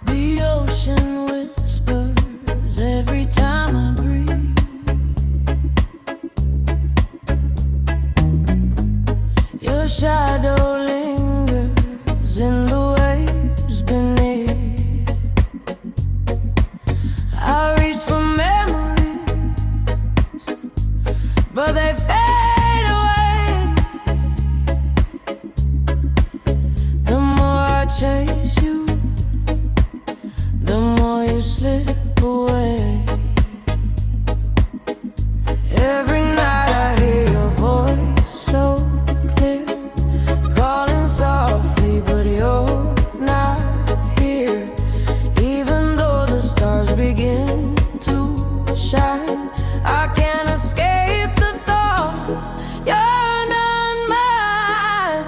The ocean whispers every time I breathe. Your shadow lingers in the waves beneath. I reach for memories, but they fade away. The more I chase you, the more you slip away. Every night I hear your voice so clear, calling softly, but you're not here. Even though the stars begin to shine, I can't escape the thought you're not mine.